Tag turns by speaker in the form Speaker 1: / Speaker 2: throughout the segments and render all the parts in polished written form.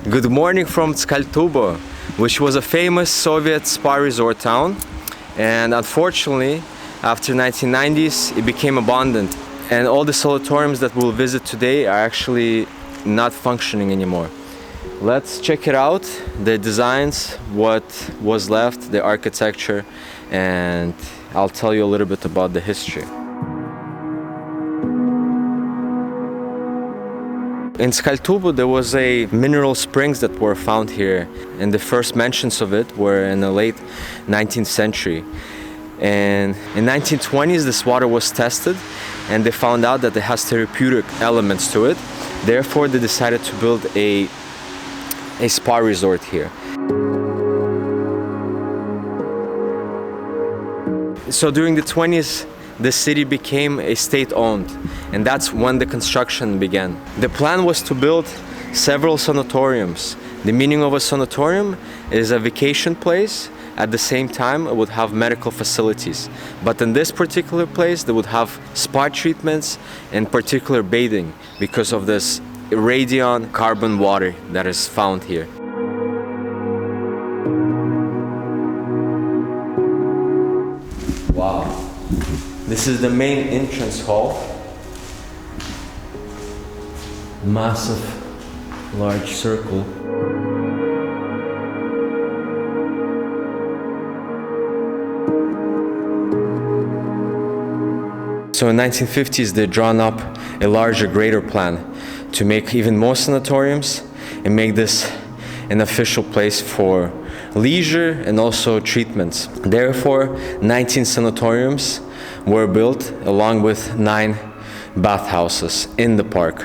Speaker 1: Good morning from Tskaltubo, which was a famous Soviet spa resort town, and unfortunately after 1990s it became abandoned, and all the sanatoriums that we'll visit today are actually not functioning anymore. Let's check it out, the designs, what was left, the architecture, and I'll tell you a little bit about the history. In Tskaltubo there was a mineral springs that were found here, and the first mentions of it were in the late 19th century. And in 1920s this water was tested and they found out that it has therapeutic elements to it. Therefore they decided to build a spa resort here. So during the 20s the city became a state-owned, and that's when the construction began. The plan was to build several sanatoriums. The meaning of a sanatorium is a vacation place. At the same time, it would have medical facilities. But in this particular place, they would have spa treatments and particular bathing because of this radion carbon water that is found here. Wow. This is the main entrance hall. Massive, large circle. So in 1950s they drawn up a larger, greater plan to make even more sanatoriums and make this an official place for leisure and also treatments. Therefore, 19 sanatoriums were built along with 9 bathhouses in the park.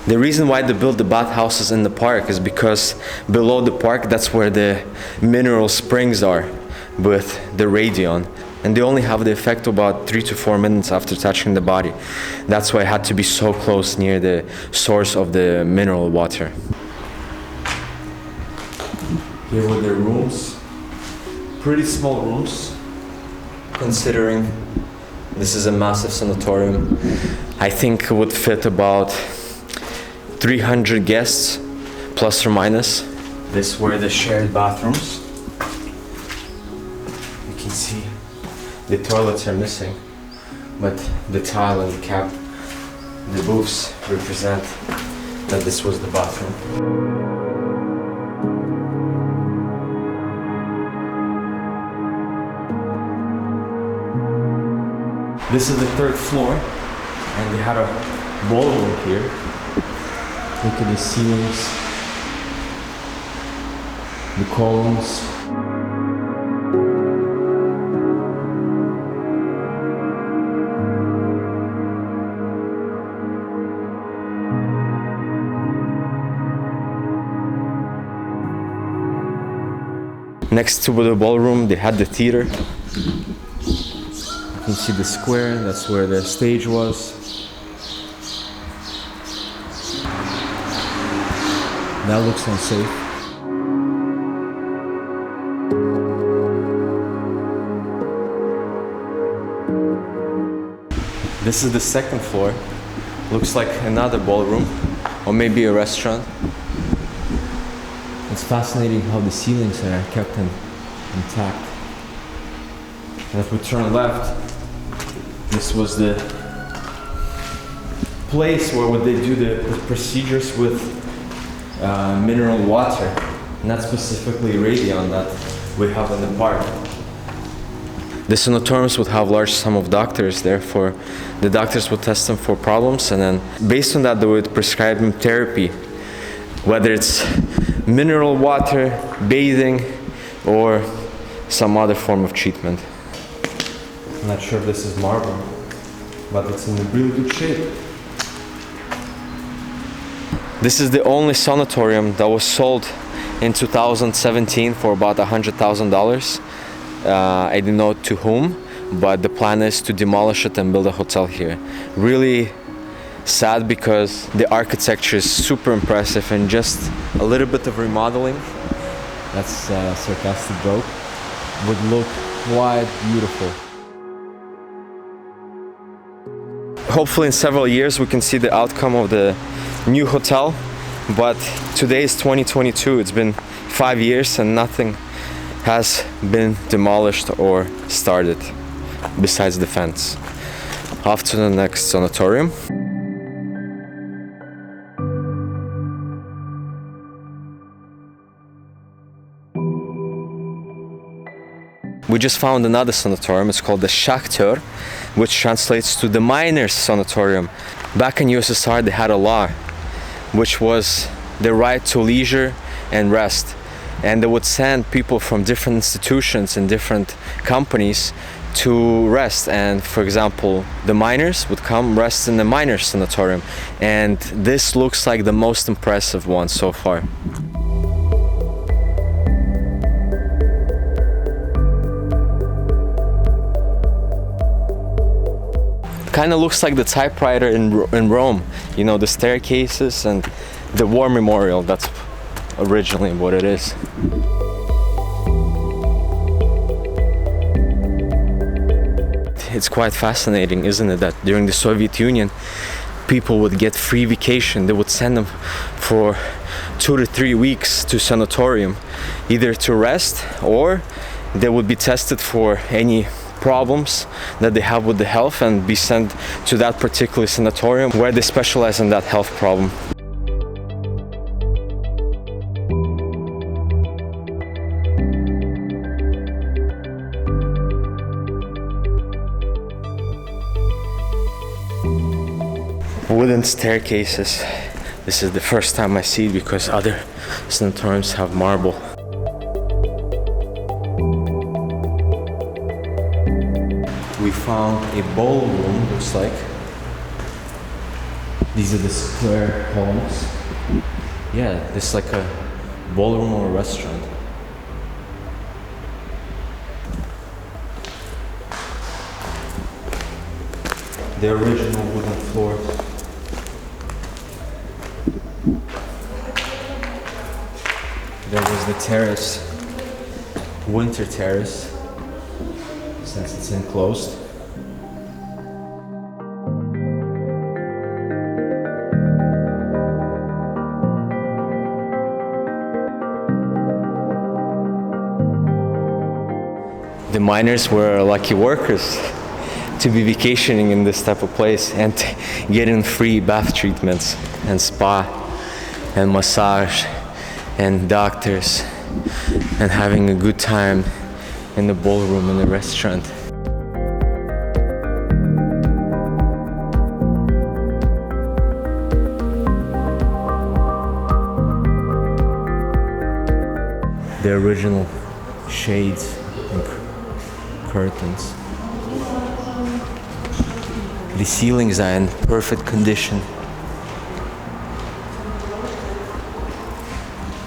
Speaker 1: The reason why they built the bathhouses in the park is because below the park, that's where the mineral springs are with the radion. And they only have the effect about 3 to 4 minutes after touching the body. That's why it had to be so close near the source of the mineral water. Here were the rooms. Pretty small rooms, considering this is a massive sanatorium. I think it would fit about 300 guests, plus or minus. This were the shared bathrooms. You can see the toilets are missing, but the tile and the booths represent that this was the bathroom. This is the 3rd floor, and they had a ballroom here. Look at the ceilings, the columns. Next to the ballroom, they had the theater. You can see the square, that's where the stage was. That looks unsafe. This is the 2nd floor. Looks like another ballroom, or maybe a restaurant. It's fascinating how the ceilings are kept intact. And if we turn left, this was the place where would they do the procedures with mineral water, not specifically radion that we have in the park. The sanatoriums would have large sum of doctors, therefore the doctors would test them for problems, and then based on that they would prescribe them therapy, whether it's mineral water, bathing, or some other form of treatment. I'm not sure if this is marble, but it's in a really good shape. This is the only sanatorium that was sold in 2017 for about $100,000. I didn't know to whom, but the plan is to demolish it and build a hotel here. Really sad because the architecture is super impressive, and just a little bit of remodeling, that's a sarcastic joke, would look quite beautiful. Hopefully in several years we can see the outcome of the new hotel, but today is 2022. It's been 5 years and nothing has been demolished or started besides the fence. Off to the next sanatorium. We just found another sanatorium. It's called the Shakhter, which translates to the miners' sanatorium. Back in USSR they had a law which was the right to leisure and rest, and they would send people from different institutions and different companies to rest. And for example, the miners would come rest in the miners' sanatorium, and this looks like the most impressive one so far. Kind of looks like the typewriter in Rome, you know, the staircases and the war memorial. That's originally what it is. It's quite fascinating, isn't it, that during the Soviet Union people would get free vacation. They would send them for 2 to 3 weeks to sanatorium, either to rest or they would be tested for any problems that they have with the health and be sent to that particular sanatorium where they specialize in that health problem. Wooden staircases. This is the first time I see it because other sanatoriums have marble. We found a ballroom, looks like. These are the square homes. Yeah, this is like a ballroom or a restaurant. The original wooden floors. There was the terrace, winter terrace, since it's enclosed. The miners were lucky workers to be vacationing in this type of place and getting free bath treatments and spa and massage and doctors and having a good time in the ballroom in the restaurant. The original shades and curtains. The ceilings are in perfect condition.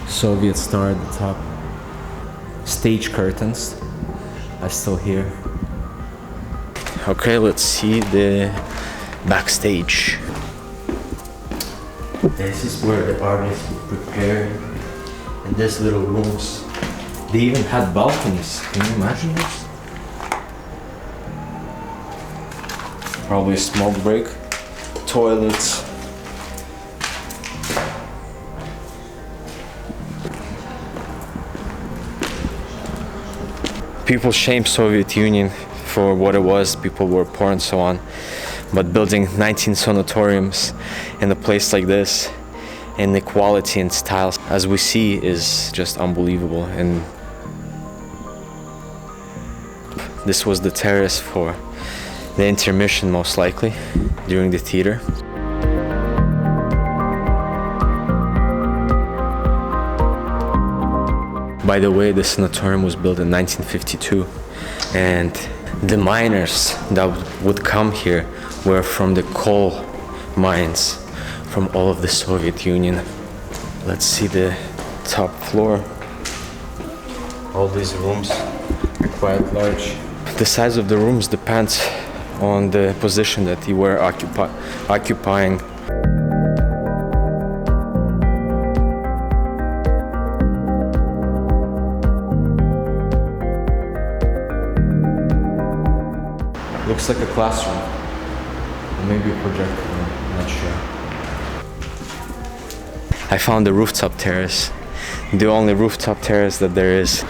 Speaker 1: Soviet star at the top. Stage curtains are still here. Okay, let's see the backstage. This is where the artists would prepare in these little rooms. They even had balconies. Can you imagine this? Probably a smoke break, toilets. People shame Soviet Union for what it was. People were poor and so on. But building 19 sanatoriums in a place like this, and the quality and styles, as we see, is just unbelievable. And this was the terrace for the intermission, most likely, during the theater. By the way, the sanatorium was built in 1952, and the miners that would come here were from the coal mines from all of the Soviet Union. Let's see the top floor. All these rooms are quite large. The size of the rooms depends on the position that you were occupying. Looks like a classroom. Maybe a projector, I'm not sure. I found the rooftop terrace. The only rooftop terrace that there is.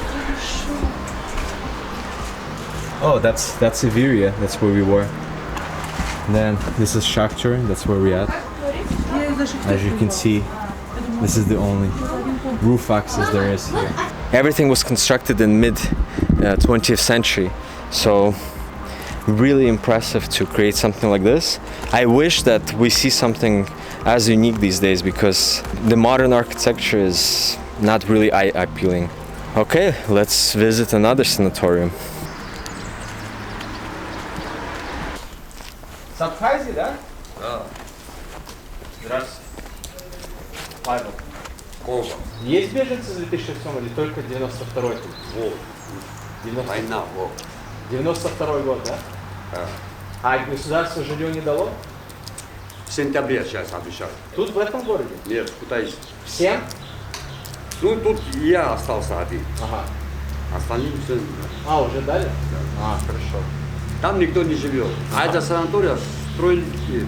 Speaker 1: Oh, that's Iveria. That's where we were. And then this is Shakhtar. That's where we're at. As you can see, this is the only roof access there is here. Everything was constructed in mid 20th century, so really impressive to create something like this. I wish that we see something as unique these days, because the modern architecture is not really eye-appealing. Okay, let's visit another sanatorium. С Абхазии, да?
Speaker 2: Да.
Speaker 1: Здравствуйте. Павел.
Speaker 2: Колба.
Speaker 1: Есть беженцы с 2007 или только 92-й?
Speaker 2: Вот. Война, вот.
Speaker 1: 92-й год, да?
Speaker 2: Да.
Speaker 1: А государство жилье не дало?
Speaker 2: В сентябре сейчас обещают.
Speaker 1: Тут, в этом городе?
Speaker 2: Нет, куда-то.
Speaker 1: Всем?
Speaker 2: Ну, тут я остался один.
Speaker 1: Ага.
Speaker 2: Остальные все.
Speaker 1: А, уже дали? Да. А, хорошо.
Speaker 2: Там никто не живет. А это санатория строили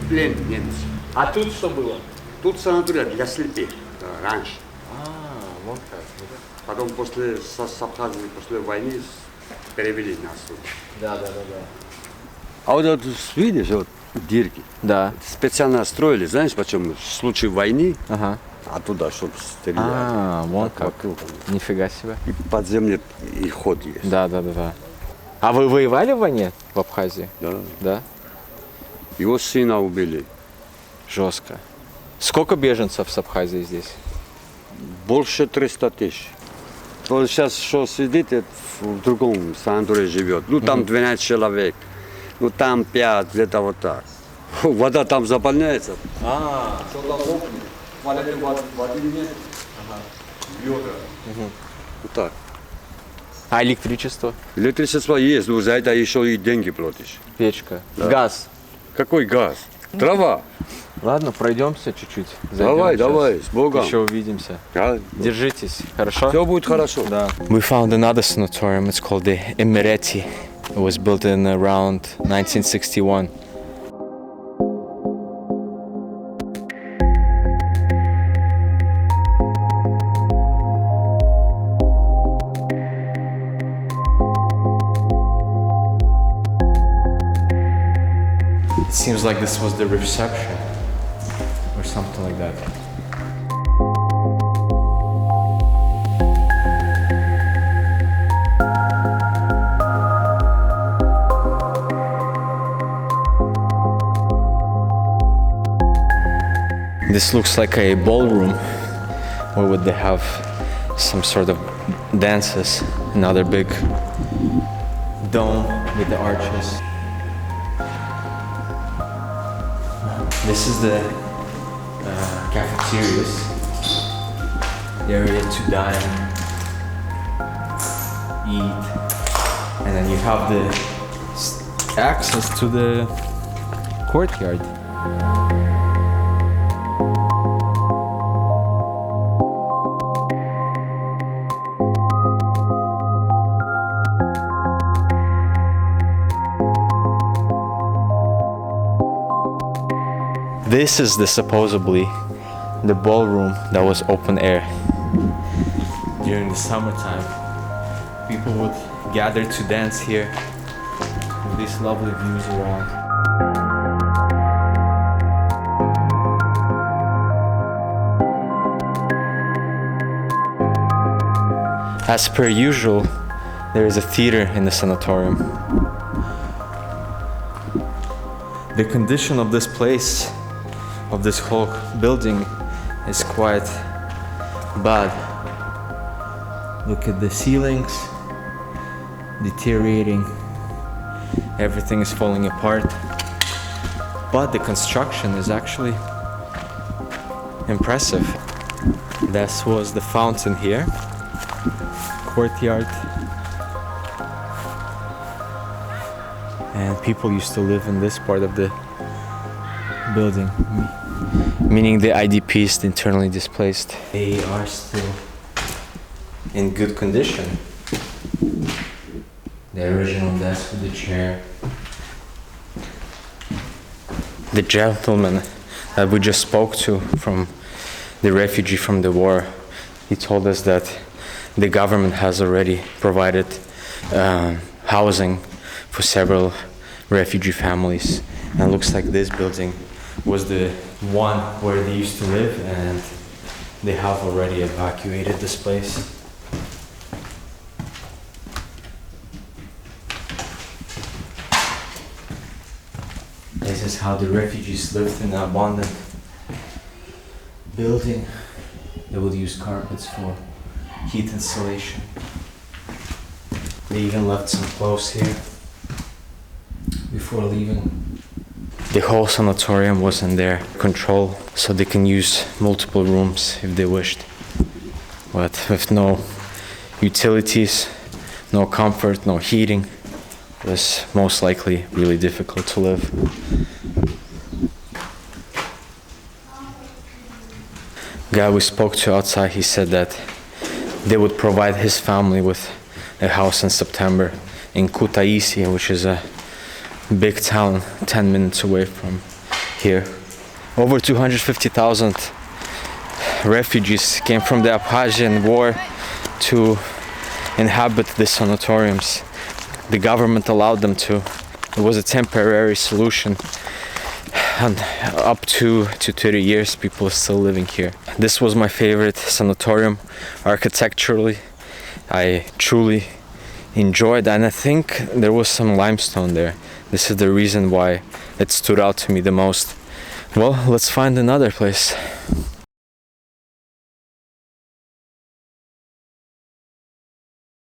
Speaker 2: плен немцы.
Speaker 1: А тут что было?
Speaker 2: Тут санатория для слепых. Да, раньше.
Speaker 1: А, вот как.
Speaker 2: Потом после с Абхазии, после войны перевели нас тут.
Speaker 1: Да.
Speaker 2: А вот это видишь, вот дырки.
Speaker 1: Да.
Speaker 2: Специально строили, знаешь почему? В случае войны,
Speaker 1: Ага.
Speaker 2: оттуда, чтобы стрелять.
Speaker 1: А, вот как.
Speaker 2: Вокруг.
Speaker 1: Нифига себе.
Speaker 2: И подземный и ход есть.
Speaker 1: Да. А вы воевали в войне в Абхазии?
Speaker 2: Да.
Speaker 1: Да?
Speaker 2: Его сына убили.
Speaker 1: Жестко. Сколько беженцев с Абхазии здесь?
Speaker 2: Больше 300 тысяч. Вот сейчас что сидит, это в другом санатории живет. Ну там 12 человек. Ну там 5, где-то вот так. Вода там заполняется.
Speaker 1: А,
Speaker 2: Что там лопнет? Воды нет. Ведра. Вот так.
Speaker 1: а электричество?
Speaker 2: Электричество есть, но за это еще и деньги платишь.
Speaker 1: Печка?
Speaker 2: Да.
Speaker 1: Газ?
Speaker 2: Какой газ? Трава.
Speaker 1: Ладно, пройдемся чуть-чуть. Зайдем
Speaker 2: Давай,
Speaker 1: сейчас.
Speaker 2: давай, с Богом.
Speaker 1: Еще увидимся.
Speaker 2: А?
Speaker 1: Держитесь, хорошо?
Speaker 2: Все будет хорошо.
Speaker 1: Да. We found another sanatorium. It's called the Emirati. It was built in around 1961. It seems like this was the reception or something like that. This looks like a ballroom, or would they have some sort of dances? Another big dome with the arches. This is the cafeterias, the area to dine, eat, and then you have the access to the courtyard. This is supposedly the ballroom that was open air. During the summertime, people would gather to dance here with these lovely views around. As per usual, there is a theater in the sanatorium. The condition of this place, of this whole building, is quite bad. Look at the ceilings, deteriorating. Everything is falling apart. But the construction is actually impressive. This was the fountain here, courtyard. And people used to live in this part of the building, meaning the IDPs, the internally displaced. They are still in good condition. The original desk with the chair. The gentleman that we just spoke to, from the refugee from the war, he told us that the government has already provided housing for several refugee families. And it looks like this building was the one where they used to live, and they have already evacuated this place. This is how the refugees lived in an abandoned building. They would use carpets for heat insulation. They even left some clothes here before leaving. The whole sanatorium was in their control, so they can use multiple rooms if they wished. But with no utilities, no comfort, no heating, it was most likely really difficult to live. Guy we spoke to outside, he said that they would provide his family with a house in September in Kutaisi, which is a big town 10 minutes away from here. Over 250,000 refugees came from the Abkhazian war to inhabit the sanatoriums. The government allowed them to. It was a temporary solution, and up to 30 years people are still living here. This was my favorite sanatorium architecturally. I truly enjoyed, and I think there was some limestone there. This is the reason why it stood out to me the most. Well, let's find another place.